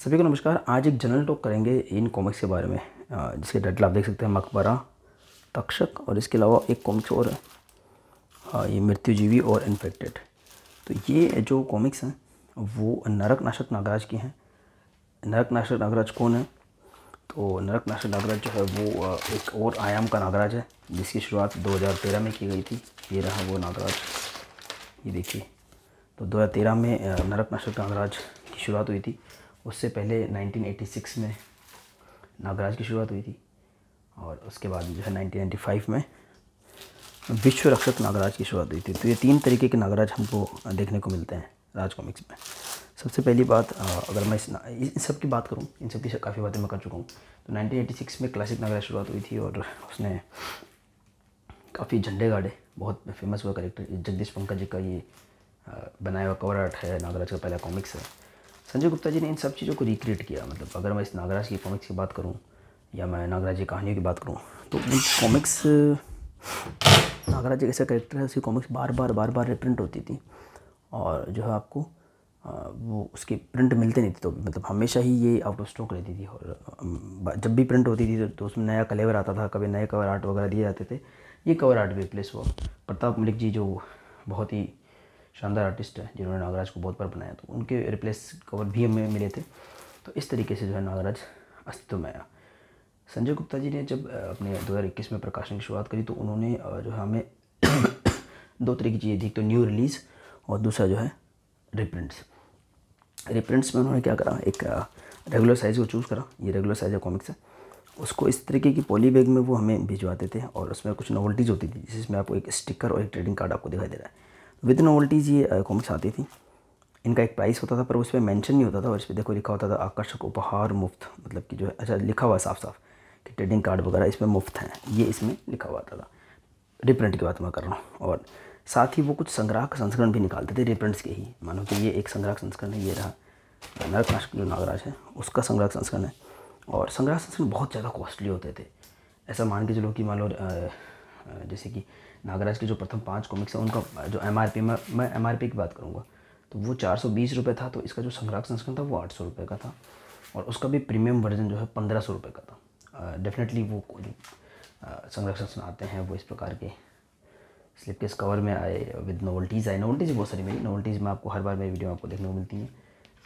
सभी को नमस्कार। आज एक जनरल टॉक करेंगे इन कॉमिक्स के बारे में, जिसके टाइटल आप देख सकते हैं, मकबरा, तक्षक, और इसके अलावा एक कॉमिक्स और है, ये मृत्युजीवी और इन्फेक्टेड। तो ये जो कॉमिक्स हैं वो नरक नाशक नागराज की हैं। नरक नाशक नागराज कौन है? तो नरक नाशक नागराज जो है वो एक और आयाम का नागराज है, जिसकी शुरुआत 2013 में की गई थी। ये रहा वो नागराज, ये देखिए। तो 2013 में नरक नाशक नागराज की शुरुआत हुई थी। उससे पहले 1986 में नागराज की शुरुआत हुई थी, और उसके बाद जो है 1995 में विश्व रक्षक नागराज की शुरुआत हुई थी। तो ये 3 तरीके के नागराज हमको देखने को मिलते हैं राज कॉमिक्स में। सबसे पहली बात, अगर मैं इन सब की बात करूं, इन सब की काफ़ी बातें मैं कर चुका हूं। तो 1986 में क्लासिक नागराज शुरुआत हुई थी, और उसने काफ़ी झंडे गाड़े। बहुत फेमस हुआ कैरेक्टर जगदीश पंकज जी का ये बनाया हुआ कवर आर्ट है। नागराज का पहला कॉमिक्स है। संजय गुप्ता जी ने इन सब चीज़ों को रिक्रिएट किया। मतलब अगर मैं इस नागराज की कॉमिक्स की बात करूं या मैं नागराज की कहानियों की बात करूं, तो उन कॉमिक्स, नागराज एक ऐसा कैरेक्टर है, उसकी कॉमिक्स बार बार रिप्रिंट होती थी, और जो है आपको वो उसके प्रिंट मिलते नहीं थे। तो मतलब हमेशा ही ये आउट ऑफ स्टॉक रहती थी, और जब भी प्रिंट होती थी तो उसमें नया कलेवर आता था, कभी नए कवर आर्ट वगैरह दिए जाते थे। ये कवर आर्ट भी रिप्लेस हुआ। प्रताप मलिक जी जो बहुत ही शानदार आर्टिस्ट है, जिन्होंने नागराज को बहुत बार बनाया, तो उनके रिप्लेस कवर भी हमें मिले थे। तो इस तरीके से जो है नागराज अस्तित्व में आया। संजय गुप्ता जी ने जब अपने 2021 में प्रकाशन की शुरुआत करी, तो उन्होंने जो है हमें 2 तरह की चीज़ें दी। तो न्यू रिलीज़ और दूसरा जो है रिप्रिंट्स। रिप्रिंट्स में उन्होंने क्या करा, एक रेगुलर साइज़ को चूज़ करा। ये रेगुलर साइज़ का कॉमिक्स है, उसको इस तरीके की पॉली बैग में वो हमें भिजवाते थे, और उसमें कुछ नोवेल्टीज़ होती थी, जिसमें आपको एक स्टिकर और एक ट्रेडिंग कार्ड आपको दिखाई दे रहा है। विद नोवेल्टीज़ ये कॉमिक्स आती थी। इनका एक प्राइस होता था, पर उस पर मेंशन नहीं होता था, और इस पर देखो लिखा होता था आकर्षक उपहार मुफ्त। मतलब कि जो है अच्छा लिखा हुआ साफ साफ कि ट्रेडिंग कार्ड वगैरह इसमें मुफ्त हैं, ये इसमें लिखा हुआ था। रिप्रिंट की बात मैं कर रहा हूँ। और साथ ही वो कुछ संग्राहक संस्करण भी निकालते थे रिप्रिंट्स के ही। मानो कि ये एक संग्राहक संस्करण है, ये रहा नरक नाशक जो नागराज है उसका संग्राहक संस्करण है। और संग्राहक संस्करण बहुत ज़्यादा कॉस्टली होते थे। ऐसा मान के चलो कि मान लो जैसे कि नागराज के जो प्रथम 5 कॉमिक्स हैं, उनका जो MRP, मैं MRP की बात करूँगा, तो वो 420 रुपये था। तो इसका जो संग्राहक संस्करण था वो 800 रुपये का था, और उसका भी प्रीमियम वर्जन जो है 1500 रुपये का था। डेफिनेटली वो जो संग्राहक संस्करण आते हैं वो इस प्रकार के स्लिप केस कवर में आए, विद नोवेल्टीज़ आए। नोवेल्टीज़ बहुत सारी मिली। नोवेल्टीज़ में आपको हर बार मेरी वीडियो में आपको देखने को मिलती हैं।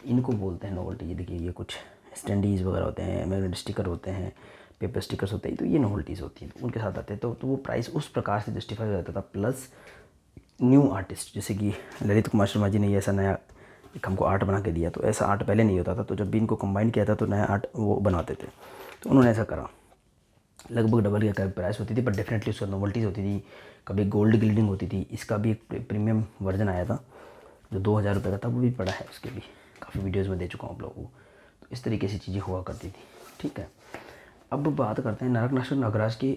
इनको बोलते हैं नोवेल्टी। ये देखिए, ये कुछ स्टैंडीज़ वगैरह होते हैं, मैग्नेट स्टिकर होते हैं, पेपर स्टिकर्स होते हैं, तो ये नोवेल्टीज़ होती हैं, तो उनके साथ आते हैं। तो वो प्राइस उस प्रकार से जस्टिफाई हो जाता था। प्लस न्यू आर्टिस्ट, जैसे कि ललित कुमार शर्मा जी ने ये ऐसा नया एक हमको आर्ट बना के दिया, तो ऐसा आर्ट पहले नहीं होता था। तो जब भी इनको कंबाइन किया था तो नया आर्ट वो बनाते थे। तो उन्होंने ऐसा करा। लगभग डबल की प्राइस होती थी, बट डेफिनेटली उसका नोवेल्टीज़ होती थी। कभी गोल्ड ग्लिडिंग होती थी। इसका भी एक प्रीमियम वर्जन आया था जो 2000 रुपये का था, वो भी पड़ा है। उसके भी काफ़ी वीडियोज़ में दे चुका हूँ आप लोगों को। तो इस तरीके से चीज़ें हुआ करती थी। ठीक है, अब बात करते हैं नरक नाशक नागराज के।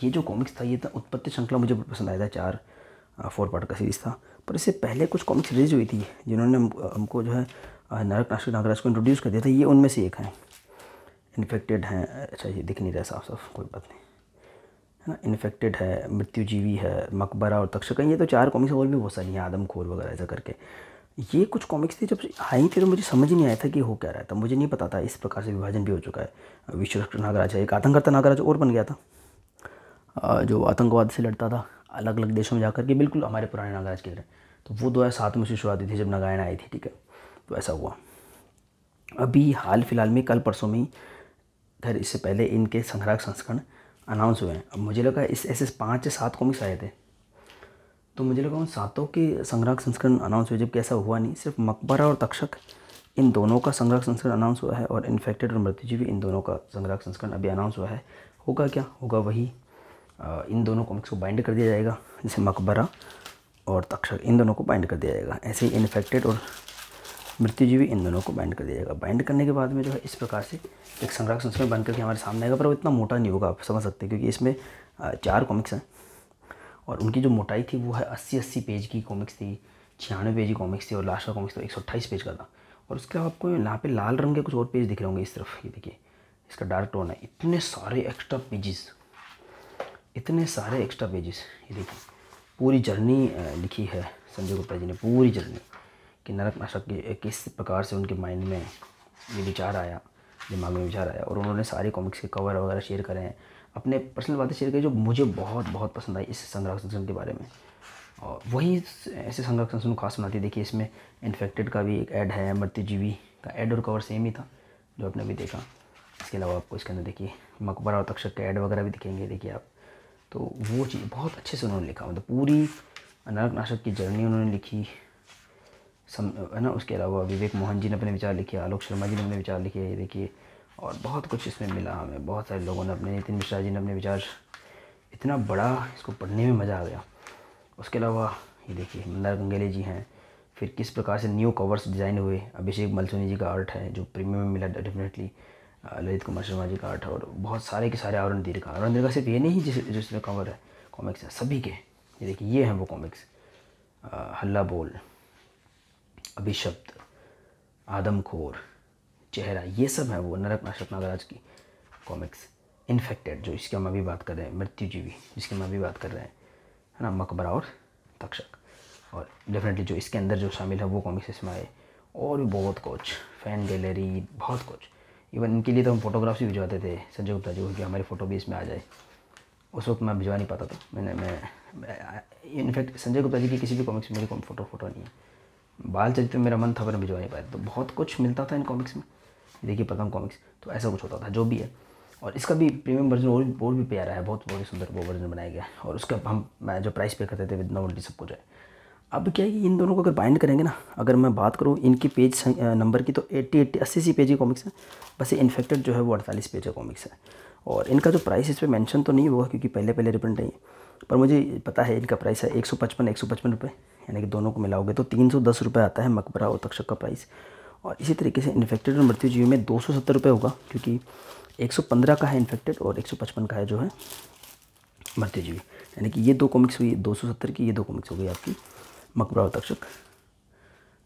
ये जो कॉमिक्स था, ये था उत्पत्ति श्रृंखला, मुझे पसंद आया था। 4 पार्ट का सीरीज़ था। पर इससे पहले कुछ कॉमिक्स रिलीज हुई थी, जिन्होंने हमको जो है नरक नाशक नागराज को इंट्रोड्यूस कर दिया था। ये उनमें से एक है। इन्फेक्टेड हैं, अच्छा ये दिख नहीं रहा साफ साफ, कोई बात नहीं, है ना। इन्फेक्टेड है, मृत्युजीवी है, मकबरा और तक्षक। ये तो 4 कॉमिक्स, और भी बहुत सारी हैं, आदमखोर वगैरह ऐसा करके। ये कुछ कॉमिक्स थी, जब आई थी तो मुझे समझ ही नहीं आया था कि हो क्या रहा था। मुझे नहीं पता था इस प्रकार से विभाजन भी हो चुका है। विश्व रक्षक नागराज है, एक आतंककर्ता नागराज और बन गया था, जो आतंकवाद से लड़ता था अलग अलग देशों में जाकर के, बिल्कुल हमारे पुराने नागराज की तरह। तो वो 2007 में उसकी शुरुआत हुई थी, जब नागायण आई थी। ठीक है, तो ऐसा हुआ। अभी हाल फिलहाल में, कल परसों में ही, खैर इससे पहले इनके संग्राहक संस्करण अनाउंस हुए हैं। अब मुझे लगा इस ऐसे 5 या 7 कॉमिक्स आए थे, तो मुझे लगा उन 7 के संग्राहक संस्करण अनाउंस हुए, जबकि ऐसा हुआ नहीं। सिर्फ मकबरा और तक्षक, इन दोनों का संग्राहक संस्करण अनाउंस हुआ है, और इन्फेक्टेड और मृत्युजीवी, इन दोनों का संग्राहक संस्करण अभी अनाउंस हुआ है। होगा क्या होगा, वही इन दोनों कॉमिक्स को बाइंड कर दिया जाएगा। जैसे मकबरा और तक्षक, इन दोनों को बाइंड कर दिया जाएगा, ऐसे ही इन्फेक्टेड और मृत्युजीवी, इन दोनों को बाइंड कर दिया जाएगा। बाइंड करने के बाद में जो है इस प्रकार से एक संग्राहक संस्करण बन करके हमारे सामने आएगा। पर वो इतना मोटा नहीं होगा, आप समझ सकते हैं, क्योंकि इसमें 4 कॉमिक्स हैं, और उनकी जो मोटाई थी वो है 80 पेज की कॉमिक्स थी, 96 पेज की कॉमिक्स थी, और लास्ट का कॉमिक्स तो 128 पेज का था। और उसके अलावा आपको यहाँ पे लाल रंग के कुछ और पेज दिख रहे होंगे इस तरफ, ये देखिए, इसका डार्क टोन है। इतने सारे एक्स्ट्रा पेजेस, इतने सारे एक्स्ट्रा पेजेस, ये देखिए। पूरी जर्नी लिखी है संजय गुप्ता जी ने, पूरी जर्नी, कि नरक नाशक किस प्रकार से उनके माइंड में ये विचार आया, दिमाग में विचार आया, और उन्होंने सारे कॉमिक्स के कवर वगैरह शेयर करे हैं, अपने पर्सनल बातें शेयर करी जो मुझे बहुत बहुत पसंद आई इस संरक्षण के बारे में। और वही ऐसे संरक्षण को खास बनाती है। देखिए इसमें इन्फेक्टेड का भी एक ऐड है, मृत्युजीवी का ऐड और कवर सेम ही था जो आपने अभी देखा। इसके अलावा आपको इसके अंदर देखिए मकबरा और तक्षक के ऐड वगैरह भी दिखेंगे, देखिए आप। तो वो चीज़ बहुत अच्छे से उन्होंने लिखा, मतलब पूरी नरक की जर्नी उन्होंने लिखी है ना। उसके अलावा विवेक मोहन जी ने अपने विचार लिखे, आलोक शर्मा जी ने अपने विचार लिखे, ये देखिए। और बहुत कुछ इसमें मिला हमें, बहुत सारे लोगों ने अपने, नितिन मिश्रा जी ने अपने विचार, इतना बड़ा इसको पढ़ने में मज़ा आ गया। उसके अलावा ये देखिए मंदार गंगेले जी हैं। फिर किस प्रकार से न्यू कवर्स डिज़ाइन हुए, अभिषेक मलसोनी जी का आर्ट है जो प्रीमियम में मिला डेफिनेटली, ललित कुमार शर्मा जी का आर्ट है, और बहुत सारे के सारे अरुण दीर्घा सिर्फ ये नहीं जिसमें कवर है कॉमिक्स है सभी के। ये देखिए ये हैं वो कॉमिक्स, हल्ला बोल, अभिशप्त, आदमखोर, चेहरा, ये सब है वो नरक नाशक नागराज की कॉमिक्स। इन्फेक्टेड जो इसकी हम अभी बात कर रहे हैं, मृत्युजीवी जिसकी हम अभी बात कर रहे हैं, है ना, मकबरा और तक्षक। और डेफिनेटली जो इसके अंदर जो शामिल है वो कॉमिक्स इसमें आए, और भी बहुत कुछ, फैन गैलरी, बहुत कुछ। इवन इनके लिए तो हम फोटोग्राफ्स भी भिजवाते थे संजय गुप्ता जी को कि हमारी फ़ोटो भी इसमें आ जाए। उस वक्त मैं भिजवा नहीं पाता था, मैं इनफैक्ट संजय गुप्ता जी की किसी भी कॉमिक्स में मेरी फ़ोटो नहीं है। बाल चरित्र में मेरा मन था पर भिजवा नहीं पाया, तो बहुत कुछ मिलता था इन कॉमिक्स में। देखिए प्रथम कॉमिक्स, तो ऐसा कुछ होता था जो भी है। और इसका भी प्रीमियम वर्जन और भी प्यारा है, बहुत ही सुंदर वो वर्जन बनाया गया है। और उसका मैं जो प्राइस पे करते थे विद नोवेल्टी सब कुछ है। अब क्या है कि इन दोनों को अगर बाइंड करेंगे ना, अगर मैं बात करूँ इनकी पेज नंबर की, तो 80 पेज की कॉमिक्स है। बस ये इन्फेक्टेड जो है वो 48 पेज का कॉमिक्स है। और इनका जो प्राइस इस पर मैंशन तो नहीं हुआ क्योंकि पहले रिप्रिंट है, पर मुझे पता है इनका प्राइस है 155 रुपये, यानी कि दोनों को मिलाओगे तो 310 रुपये आता है मकबरा और तक्षक का प्राइस। और इसी तरीके से इन्फेक्टेड और मृत्युजीवी में 270 रुपये होगा, क्योंकि 115 का है इन्फेक्टेड और 155 का है जो है मृत्युजीवी। यानी कि ये दो कॉमिक्स हुई 270 की, ये दो कॉमिक्स हो गई आपकी मकबरा और तक्षक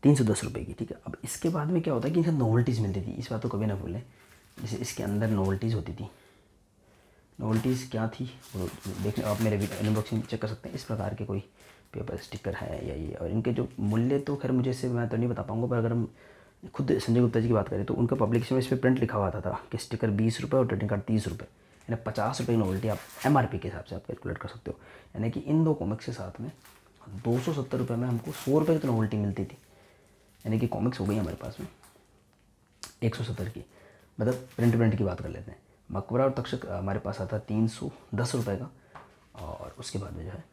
310 रुपये की, ठीक है। अब इसके बाद में क्या होता है कि इनसे नोवेल्टीज़ मिलती थी, इस बात को कभी ना भूलें। जैसे इसके अंदर नोवेल्टीज़ होती थी, नोवेल्टीज़ क्या थी वो देखने आप मेरे अनबॉक्सिंग चेक कर सकते हैं। इस प्रकार के कोई पेपर स्टिकर है या ये, और इनके जो मूल्य तो खैर मुझे इससे मैं तो नहीं बता पाऊँगा, पर अगर हम खुद संजय गुप्ता जी की बात करें तो उनका पब्लिकेशन में इस पर प्रिंट लिखा हुआ था कि स्टिकर 20 रुपये और ग्रीटिंग कार्ड 30 रुपये, यानी 50 रुपये की नोवेल्टी आप MRP के हिसाब से आप कैलकुलेट कर सकते हो। यानी कि इन दो कॉमिक्स के साथ में 270 रुपये में हमको 100 रुपये की तो नोवेल्टी मिलती थी। यानी कि कॉमिक्स हो गई हमारे पास में 170 की। मतलब प्रिंट की बात कर लेते हैं, मकबरा और तक्षक हमारे पास आता है 310 रुपये का, और उसके बाद में जो है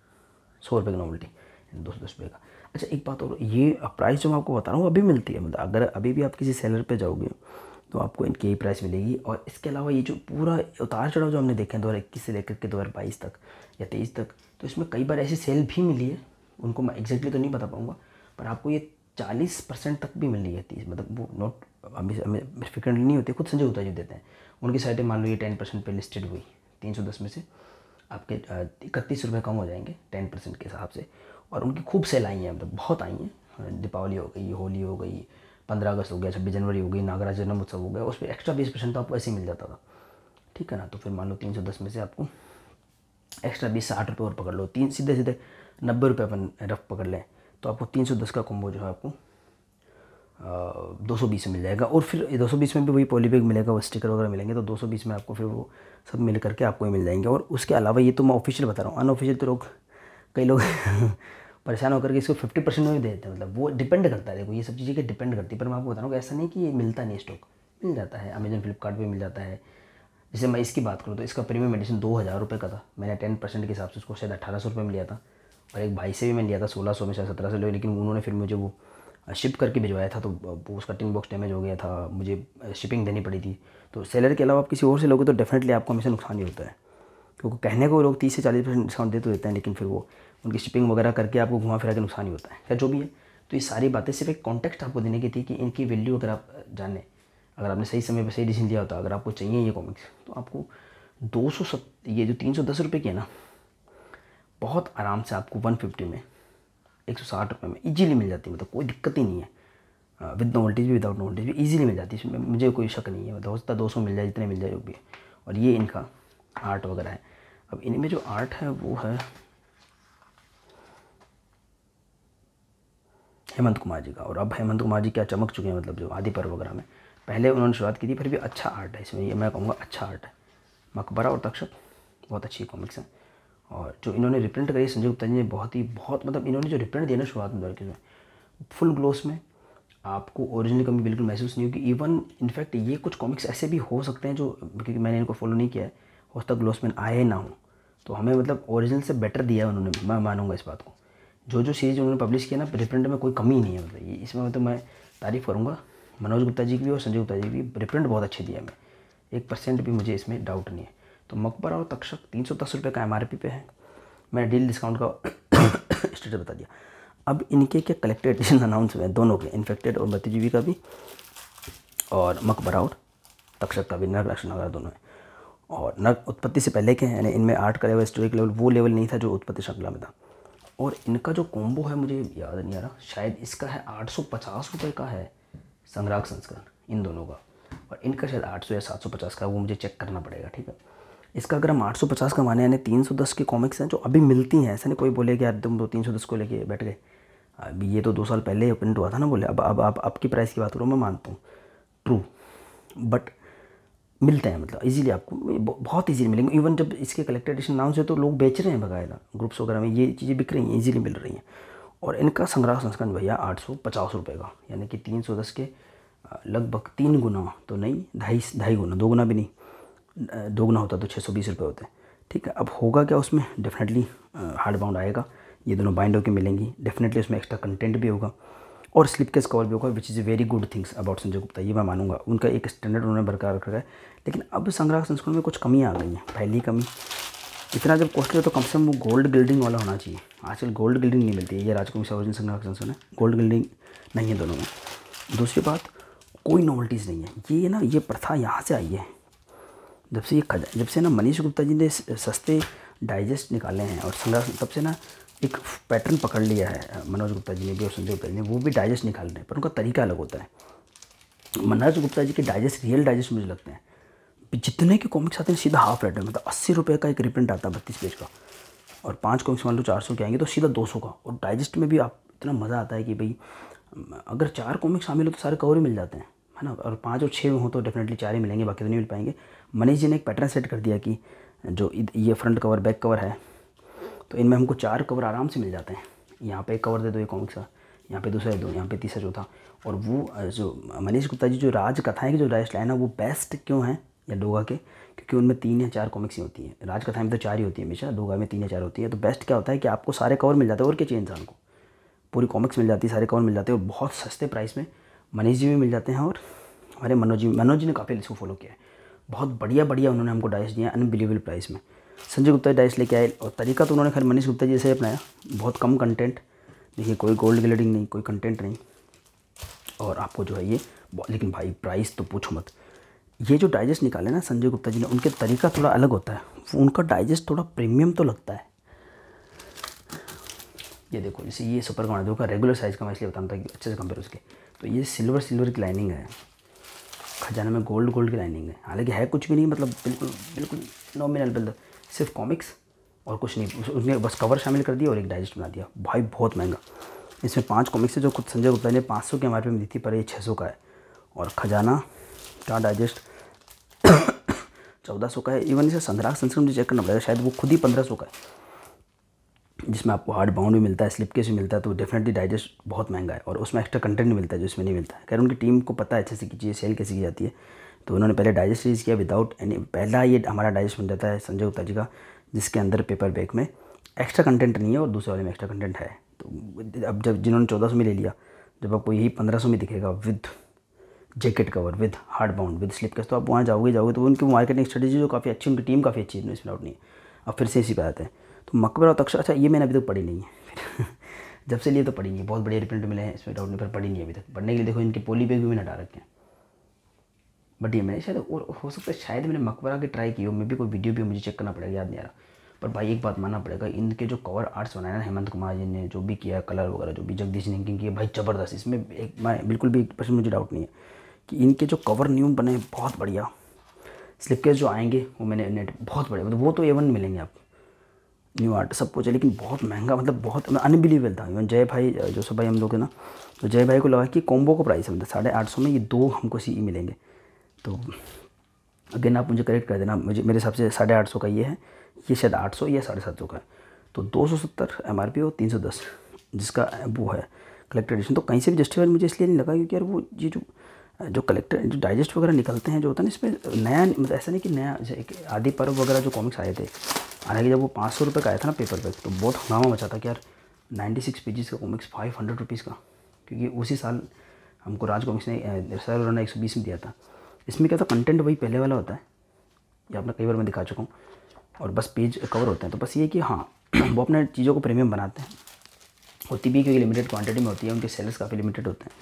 100 रुपये की नोवेल्टी, 210 रुपये का। अच्छा एक बात और, ये प्राइस जो मैं आपको बता रहा हूँ अभी मिलती है, मतलब अगर अभी भी आप किसी सेलर पे जाओगे तो आपको इनकी यही प्राइस मिलेगी। और इसके अलावा ये जो पूरा उतार चढ़ाव जो हमने देखे हैं 2021 से लेकर के 2022 तक या 23 तक, तो इसमें कई बार ऐसी सेल भी मिली है, उनको मैं एग्जैक्टली तो नहीं बता पाऊँगा, पर आपको ये 40% तक भी मिल रही है। 30 मतलब वो नोट अभी हमें फ्रिक्वेंटली नहीं होती, खुद संजय गुप्ता जी देते हैं। उनकी साइटें मान लो ये 10% पे लिस्टेड हुई, 310 में से आपके 31 रुपये कम हो जाएंगे 10% के हिसाब से। और उनकी खूब सेल आई हैं, मतलब बहुत आई हैं। दीपावली हो गई, होली हो गई, 15 अगस्त हो गया, 26 जनवरी हो गई, नागराज जन्म उत्सव हो गया, उस पर एक्स्ट्रा 20% तो आपको ऐसे ही मिल जाता था, ठीक है ना। तो फिर मान लो 310 में से आपको एक्स्ट्रा 20-60 रुपये और पकड़ लो, सीधे 90 रुपये अपन रफ पकड़ लें, तो आपको 310 का कॉम्बो जो है आपको 220 में मिल जाएगा। और फिर 220 में भी वही पॉलीबैग मिलेगा, वो स्टिकर वगैरह मिलेंगे, तो 220 में आपको फिर वो सब मिल करके आपको ही मिल जाएंगे। और उसके अलावा ये तो मैं ऑफिशियल बता रहा हूँ, अनऑफिशियल तो कई लोग परेशान होकर के इसको 50% में भी दे देते हैं। मतलब वो डिपेंड करता है, देखो ये सब चीज़ें डिपेंड करती है। पर मैं आपको बता रहा हूँ कि ऐसा नहीं कि ये मिलता नहीं, स्टॉक मिल जाता है, अमेजन फ्लिपकार्ट पे मिल जाता है। जैसे मैं इसकी बात करूँ तो इसका प्रीमियम एडिशन 2000 रुपये का था, मैंने 10% के हिसाब से उसको शायद 1800 रुपये में लिया था। और एक भाई से भी मैं लिया था 1600 में, शायद 1700 लिया, लेकिन उन्होंने फिर मुझे वो शिप करके भिजवाया था, तो वो उसका टिन बॉक्स डैमेज हो गया था, मुझे शिपिंग देनी पड़ी थी। तो सेलर के अलावा आप किसी और से लोगे तो डेफिनेटली आपको हमेशा नुकसान ही होता है, क्योंकि कहने को लोग 30 से 40% डिस्काउंट दे तो देते हैं, लेकिन फिर वो उनकी शिपिंग वगैरह करके आपको घुमा फिरा के नुकसान ही होता है। क्या जो भी है, तो ये सारी बातें सिर्फ एक कॉन्टेक्स्ट आपको देने की थी कि इनकी वैल्यू अगर आप जाने, अगर आपने सही समय पर सही डिसीजन लिया होता, अगर आपको चाहिए ये कॉमिक्स, तो आपको 270 ये जो 310 रुपये की है ना, बहुत आराम से आपको 150 में 160 रुपये में ईजीली मिल जाती है। मतलब कोई दिक्कत ही नहीं है, विद नोवेल्टीज भी विदाउट नोवेल्टीज भी ईजिली मिल जाती है, इसमें मुझे कोई शक नहीं है। मतलब हो सकता है 200 मिल जाए, जितने मिल जाए जो भी है। और ये इनका आर्ट वगैरह है। अब इनमें जो आर्ट है वो है हेमंत कुमार जी का। और अब हेमंत कुमार जी क्या चमक चुके हैं, मतलब जो आदि पर्व वगैरह में, पहले उन्होंने शुरुआत की थी, फिर भी अच्छा आर्ट है इसमें, ये मैं कहूँगा अच्छा आर्ट है। मकबरा और तक्षक बहुत अच्छी कॉमिक्स हैं। और जो इन्होंने रिप्रिंट करी संजय गुप्ता जी ने, बहुत मतलब इन्होंने जो रिप्रिंट दिया ना शुरुआत में दौर के में, फुल ग्लोस में, आपको ओरिजिनल कमी बिल्कुल महसूस नहीं होगी। इवन इनफैक्ट ये कुछ कॉमिक्स ऐसे भी हो सकते हैं जो, क्योंकि मैंने इनको फॉलो नहीं किया है, हो सकता ग्लोस में आए ना हो, तो हमें मतलब ओरिजिनल से बेटर दिया है उन्होंने, मैं मानूंगा इस बात को। जो सीरीज़ उन्होंने पब्लिश किया ना, रिप्रिंट में कोई कमी नहीं है, मतलब ये इसमें मतलब मैं तारीफ़ करूँगा मनोज गुप्ता जी की भी और संजय गुप्ता जी की भी। रिप्रिंट बहुत अच्छे दिया है, 1% भी मुझे इसमें डाउट नहीं है। तो मकबरा और तक्षक 310 रुपये का MRP पे है। मैंने डील डिस्काउंट का स्टेटस बता दिया। अब इनके क्या कलेक्टेड एडिशन अनाउंस हुए हैं दोनों के, इन्फेक्टेड और मृत्युजीवी का भी, और मकबरा और तक्षक का भी, नर्क राक्षस नगारा दोनों है। और नर्क उत्पत्ति से पहले के हैं, यानी इनमें आर्ट का लेवल, हिस्टोरिक लेवल वो लेवल नहीं था जो उत्पत्ति श्रृंखला में था। और इनका जो कॉम्बो है मुझे याद नहीं आ रहा, शायद इसका है 850 रुपये का है संग्राहक संस्करण इन दोनों का, और इनका शायद 800 या 750 का, वो मुझे चेक करना पड़ेगा, ठीक है। इसका अगर हम 850 का माने, यानी 310 की कॉमिक्स हैं जो अभी मिलती हैं, ऐसा नहीं कोई बोले कि यार तुम तो 310 को लेके बैठ गए, अभी ये तो 2 साल पहले ही प्रिंट हुआ था ना, बोले अब की प्राइस की बात करूँ, मैं मानता हूँ ट्रू, बट मिलते हैं मतलब इजीली, आपको बहुत इजीली मिलेंगे। इवन जब इसके कलेक्टेड एडिशन अनाउंस है तो लोग बेच रहे हैं बकायदा, ग्रुप्स वगैरह में ये चीज़ें बिक रही हैं, इजीली मिल रही हैं। और इनका संग्रह संस्करण भैया 850 रुपये का, यानी कि 310 के लगभग 3 गुना तो नहीं, ढाई गुना, 2 गुना भी नहीं, 2 गुना होता तो 620 रुपये होते हैं, ठीक है। अब होगा क्या उसमें, डेफिनेटली हार्ड बाउंड आएगा, ये दोनों बाइंड होकर मिलेंगी, डेफिनेटली उसमें एक्स्ट्रा कंटेंट भी होगा और स्लिप केस कवर भी होगा, which is a very good things about Sanjay Gupta, ये मैं मानूंगा। उनका एक स्टैंडर्ड उन्होंने बरकरार रखा है। लेकिन अब संग्रह संस्करण में कुछ कमियाँ आ गई हैं। पहली कमी, इतना जब कॉस्टली है तो कम से कम वो गोल्ड गिल्डिंग वाला होना चाहिए। आजकल गोल्ड गिल्डिंग नहीं मिलती है, ये राजकुमार सार्वजनिक संग्रह संस्करण है, गोल्ड गिल्डिंग नहीं है दोनों में। दूसरी बात, कोई नॉवल्टीज़ नहीं है, ये ना ये प्रथा यहाँ से आई है, जब से ना मनीष गुप्ता जी ने सस्ते डाइजेस्ट निकाले हैं और संग्रह, तब से ना एक पैटर्न पकड़ लिया है मनोज गुप्ता जी ने भी और संजय गुप्ता जी ने, वो भी डाइजेस्ट निकाल रहे हैं, पर उनका तरीका अलग होता है। मनोज गुप्ता जी के डाइजेस्ट, रियल डाइजेस्ट मुझे लगते हैं, जितने के कॉमिक्स आते हैं सीधा हाफ रेट में, मतलब 80 रुपये का एक रिप्रिंट आता है 32 पेज का, और 5 कॉमिक्स मान लो 400 के आएंगे तो सीधा 200 का। और डाइजेस्ट में भी आप इतना मज़ा आता है कि भाई अगर 4 कॉमिक्स शामिल हो तो सारे कवर ही मिल जाते हैं, है ना, और 5 और 6 हो तो डेफिनेटली 4 ही मिलेंगे, बाकी तो नहीं मिल पाएंगे। मनीष जी ने एक पैटर्न सेट कर दिया कि जो ये फ्रंट कवर बैक कवर है, तो इनमें हमको 4 कवर आराम से मिल जाते हैं। यहाँ पे एक कवर दे दो ये कॉमिक्स का, यहाँ पे दूसरा दो, यहाँ पे तीसरा चौथा। और वो जो मनीष गुप्ता जी जो राज कथाएँ की जो डाइजेस्ट लाइन है वो बेस्ट क्यों है या डोगा के, क्योंकि उनमें 3 या 4 कॉमिक्स ही होती हैं। राज कथाएँ में तो 4 ही होती है हमेशा, डोगा में 3 या 4 होती है। तो बेस्ट क्या होता है कि आपको सारे कवर मिल जाते हैं, और क्या चाहिए इंसान को, पूरी कॉमिक्स मिल जाती है, सारे कवर मिल जाते हैं और बहुत सस्ते प्राइस में। मनीष जी भी मिल जाते हैं और हमारे मनोज जी ने काफ़ी इसको फॉलो किया है, बहुत बढ़िया उन्होंने हमको डाइजेस्ट दिया अनबिलीवेबल प्राइस में। संजय गुप्ता जी डाइजेस्ट लेके आए, और तरीका तो उन्होंने खैर मनीष गुप्ता जी से अपनाया, बहुत कम कंटेंट, देखिए कोई गोल्ड ग्लेडिंग नहीं, कोई कंटेंट नहीं, और आपको जो है ये, लेकिन भाई प्राइस तो पूछो मत। ये जो डाइजेस्ट निकाले ना संजय गुप्ता जी ने, उनके तरीका थोड़ा अलग होता है, उनका डाइजेस्ट थोड़ा प्रीमियम तो लगता है। ये देखो, जैसे ये सुपर कमांडो का रेगुलर साइज़ का, मैं इसलिए बताता हूँ कि अच्छे से कंपेयर उसके, तो ये सिल्वर की लाइनिंग है, खजाना में गोल्ड की लाइनिंग है, हालांकि है कुछ भी नहीं, मतलब बिल्कुल नॉमिनल, बिल्कुल सिर्फ कॉमिक्स और कुछ नहीं, उसने बस कवर शामिल कर दिया और एक डाइजेस्ट बना दिया। भाई बहुत महंगा, इसमें 5 कॉमिक्स है जो खुद संजय गुप्ता ने 500 के MRP में दी थी, पर ये 600 का है। और खजाना का डाइजेस्ट 1400 का है। इवन इसे संग्रह संस्करण मुझे चेक करना पड़ेगा, शायद वो खुद ही 1500 का है, जिसमें आपको हार्ड बाउंड भी मिलता है, स्लिप केस भी मिलता है। तो डेफिनेटली डाइजेस्ट बहुत महंगा है, और उसमें एक्स्ट्रा कंटेंट नहीं मिलता है जो इसमें नहीं मिलता है। खैर उनकी टीम को पता है अच्छे से कि चीज़ें सेल कैसे की जाती है, तो उन्होंने पहले डाइजेस्ट रिलीज़ किया विदाउट एनी, पहला ये हमारा डाइजेस्ट बन जाता है संजय गुप्ता जी का, जिसके अंदर पेपर बैग में एक्स्ट्रा कंटेंट नहीं है और दूसरे वाले में एक्स्ट्रा कंटेंट है। तो अब जब जिन्होंने 1400 में ले लिया, जब आपको यही 1500 में दिखेगा with jacket cover, with hard bound, with slip case, तो आप वहाँ जाओगे तो उनकी मार्केटिंग स्ट्रेटेजी जो काफ़ी अच्छी, उनकी टीम काफ़ी अच्छी है, इसमें डाउट नहीं है। अब फिर से इसी पे आते हैं, तो मकबरा और तक्षक, अच्छा ये मैंने अभी तक पढ़ी नहीं है जब से लिए तो पढ़ी नहीं है, बहुत बढ़िया रिप्रिंट मिले हैं, इसमें डाउट नहीं, पर पढ़ी नहीं है अभी तक। पढ़ने के लिए देखो इनके पोली बैग भी मैंने हटा रखे हैं, बट ये मैंने शायद, और हो सकता है शायद मैंने मकबरा की ट्राई की हो, मे भी कोई वीडियो भी मुझे चेक करना पड़ेगा, याद नहीं आ रहा। पर भाई एक बात मानना पड़ेगा, इनके जो कवर आर्ट्स बनाए ना हेमंत कुमार जी ने, जो भी किया कलर वगैरह, जो भी जगदीश ने किया भाई ज़बरदस्त। इसमें एक मैं बिल्कुल भी 1% मुझे डाउट नहीं है कि इनके जो कवर न्यू बने बहुत बढ़िया। स्लिप केस जो आएंगे वो मैंने नेट बहुत बढ़िया, मतलब वो तो A1 मिलेंगे आपको, न्यू आर्ट सब कुछ है, लेकिन बहुत महंगा, मतलब बहुत अनबिलीवेबल था। इवन जय भाई, जोसेफ भाई हम लोग है ना, तो जय भाई को लगा कि कॉम्बो का प्राइस है, मतलब 850 में ये 2 हमको सी मिलेंगे। तो अगेन आप मुझे करेक्ट कर देना, मुझे मेरे हिसाब से 850 का ये है, ये शायद 800 या 750 का है। तो 270 MRP और 310 जिसका वो है कलेक्टर एडिशन। तो कहीं से भी जस्टिफाइड मुझे इसलिए नहीं लगा क्योंकि यार वो ये जो कलेक्टर जो डाइजेस्ट वगैरह निकलते हैं जो होता है ना, इसमें नया, मतलब ऐसा नहीं कि नया, जैसे एक आदि पर्व वगैरह जो कॉमिक्स आए थे, हालांकि जब वो 500 रुपये का आया था ना पेपर पे, तो बहुत हंगामा मचा था कि यार 96 पेजेस का कॉमिक्स 500 रुपीज़ का, क्योंकि उसी साल हमको राज कॉमिक्स ने सर उन्होंने 120 में दिया था। इसमें क्या था, कंटेंट वही पहले वाला होता है, ये आपने कई बार मैं दिखा चुका हूँ, और बस पेज कवर होते हैं। तो बस ये कि हाँ वो अपने चीज़ों को प्रीमियम बनाते हैं, होती भी क्योंकि लिमिटेड क्वांटिटी में होती है, उनके सेलर्स काफ़ी लिमिटेड होते हैं,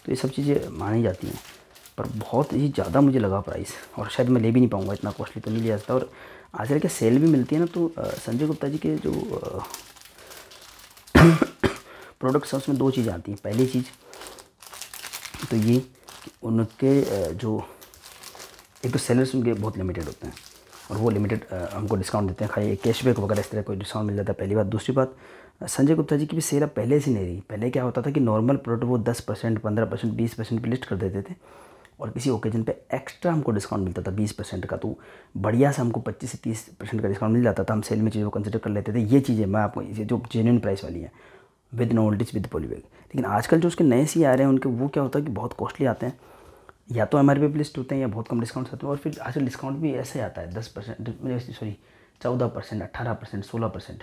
तो ये सब चीज़ें मानी जाती हैं। पर बहुत ही ज़्यादा मुझे लगा प्राइस, और शायद मैं ले भी नहीं पाऊँगा, इतना कॉस्टली तो नहीं लिया जाता। और आजकल क्या सेल भी मिलती है ना, तो संजय गुप्ता जी के जो प्रोडक्ट्स हैं उसमें 2 चीज़ें आती हैं। पहली चीज़ तो ये उनके जो एक तो सेलर्स उनके बहुत लिमिटेड होते हैं, और वो लिमिटेड हमको डिस्काउंट देते हैं, खाली कैशबैक वगैरह इस तरह कोई डिस्काउंट मिल जाता है, पहली बात। दूसरी बात, संजय गुप्ता जी की भी सेल अब पहले से नहीं रही। पहले क्या होता था कि नॉर्मल प्रोडक्ट वो 10%, 15%, 20% पे लिस्ट कर देते थे, और किसी ओकेजन पे एक्स्ट्रा हमको डिस्काउंट मिलता था 20% का, तो बढ़िया से हमको 25 से 30% का डिस्काउंट मिल जाता था। हम सेल में चीज़ों को कंसिडर कर लेते थे। ये चीज़ें मैं आपको ये जो जेन्युइन प्राइस वाली है, विद नोवेल्टीज, विद पॉलीबैग। लेकिन आजकल जो उसके नए सी आ रहे हैं उनके, वो क्या होता है कि बहुत कॉस्टली आते हैं, या तो MRP पे लिस्ट होते हैं या बहुत कम डिस्काउंट आते हैं। और फिर आजकल डिस्काउंट भी ऐसे आता है 10%, सॉरी 14%, 18%, 16%।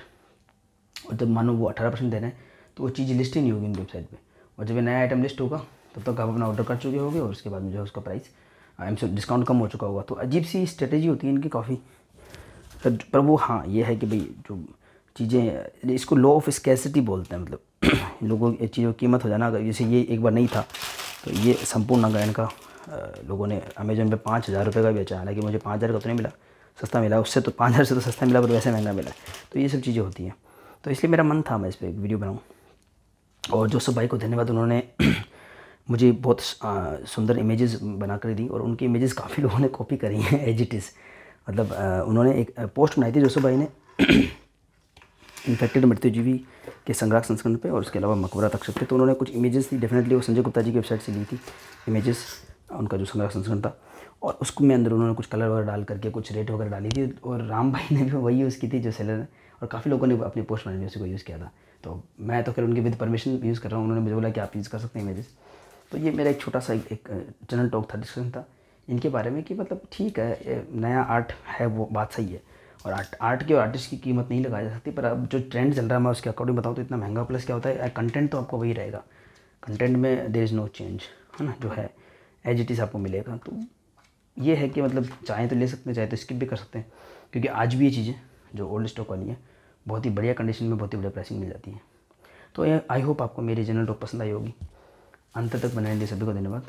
और जब मानो वो 18% दे रहे हैं तो वो चीज़ लिस्ट ही नहीं होगी उनकी वेबसाइट पे, और जब ये नया आइटम लिस्ट होगा तब तक आप अपना ऑर्डर कर चुके होंगे, और उसके बाद में जो है उसका प्राइस डिस्काउंट कम हो चुका होगा। तो अजीब सी स्ट्रेटेजी होती है इनकी काफ़ी। पर वो हाँ ये है कि भाई जो चीज़ें, इसको लॉ ऑफ स्कैसिटी बोलते हैं, मतलब लोगों की चीज़ों की कीमत हो जाना। अगर जैसे ये एक बार नहीं था, तो ये संपूर्ण नागायण का लोगों ने अमेजोन पे 5000 रुपये का बेचा, हालांकि मुझे 5000 का तो नहीं मिला, सस्ता मिला उससे, तो 5000 से तो सस्ता मिला, पर वैसे महंगा मिला। तो ये सब चीज़ें होती हैं, तो इसलिए मेरा मन था मैं इस पर एक वीडियो बनाऊँ। और जोसेफ भाई को धन्यवाद, उन्होंने मुझे बहुत सुंदर इमेजेस बना कर दी, और उनकी इमेजेस काफ़ी लोगों ने कॉपी करी हैं एज इट इज़। मतलब उन्होंने एक पोस्ट बनाई थी जोसेफ भाई ने इन्फेक्टेड मृत्युजीवी के संग्रह संस्करण पे, और उसके अलावा मकबरा तक्षक पे। तो उन्होंने कुछ इमेजेस थी, डेफिनेटली वो संजय गुप्ता जी की वेबसाइट से ली थी इमेजेस, उनका जो संग्रह संस्करण था। और उसको में अंदर उन्होंने कुछ कलर वगैरह डाल करके कुछ रेट वगैरह डाली थी, और राम भाई ने भी वही यूज़ की थी जो सेलर है, और काफ़ी लोगों ने अपनी पोस्ट बनाने में उसी को यूज़ किया था। तो मैं तो खैर उनके विद परमिशन यूज़ कर रहा हूँ, उन्होंने मुझे बोला कि आप यूज़ कर सकते हैं इमेजेस। तो ये मेरा एक छोटा सा एक जनरल टॉक था, डिस्कशन था इनके बारे में, कि मतलब ठीक है नया आर्ट है, वो बात सही है, और आर्ट की और आर्टिस्ट की कीमत नहीं लगाई जा सकती। पर अब जो ट्रेंड चल रहा है मैं उसके अकॉर्डिंग बताऊँ तो इतना महंगा, प्लस क्या होता है कंटेंट तो आपको वही रहेगा, कंटेंट में देयर इज़ नो चेंज, है ना, जो है एज इट इज़ आपको मिलेगा। तो ये है कि मतलब चाहे तो ले सकते हैं, चाहे तो स्किप भी कर सकते हैं, क्योंकि आज भी ये चीज़ें जो ओल्ड स्टॉक वाली हैं बहुत ही बढ़िया कंडीशन में, बहुत ही बढ़िया प्राइसिंग मिल जाती है। तो ये आई होप आपको मेरी जनरल टॉक पसंद आई होगी। अंत तक बनाने के लिए सभी को धन्यवाद।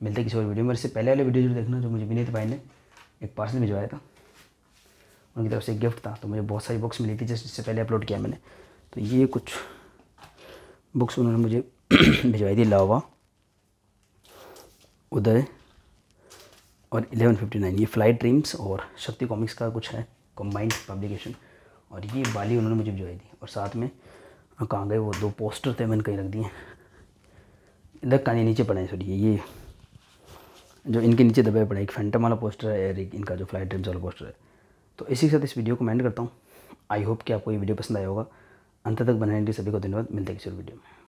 मिलते हैं किसी और वीडियो में। इससे पहले वाले वीडियो जो देखना, जो मुझे विनीत भाई ने एक पार्सल भिजवाया था, उनकी तरफ से एक गिफ्ट था, तो मुझे बहुत सारी बुक्स मिली थी जस्ट इससे पहले अपलोड किया मैंने। तो ये कुछ बुक्स उन्होंने मुझे भिजवाई थी, लावा, उदय और 1159, ये फ्लाइट ड्रीम्स और शक्ति कॉमिक्स का कुछ है कंबाइंड पब्लिकेशन, और ये वाली उन्होंने मुझे भिजवाई थी। और साथ में कहाँ गए वो 2 पोस्टर थे, मैंने कहीं रख दिए, इधर कहीं नीचे पड़े हैं, सॉरी ये जो इनके नीचे दबे पड़े, एक फैंटम वाला पोस्टर है और एक इनका जो फ्लाइट ड्रीम्स वाला पोस्टर है। तो इसी के साथ इस वीडियो को मैं एंड करता हूँ। आई होप कि आपको ये वीडियो पसंद आया होगा। अंत तक बनाने के लिए सभी को धन्यवाद। मिलते हैं किसी और वीडियो में।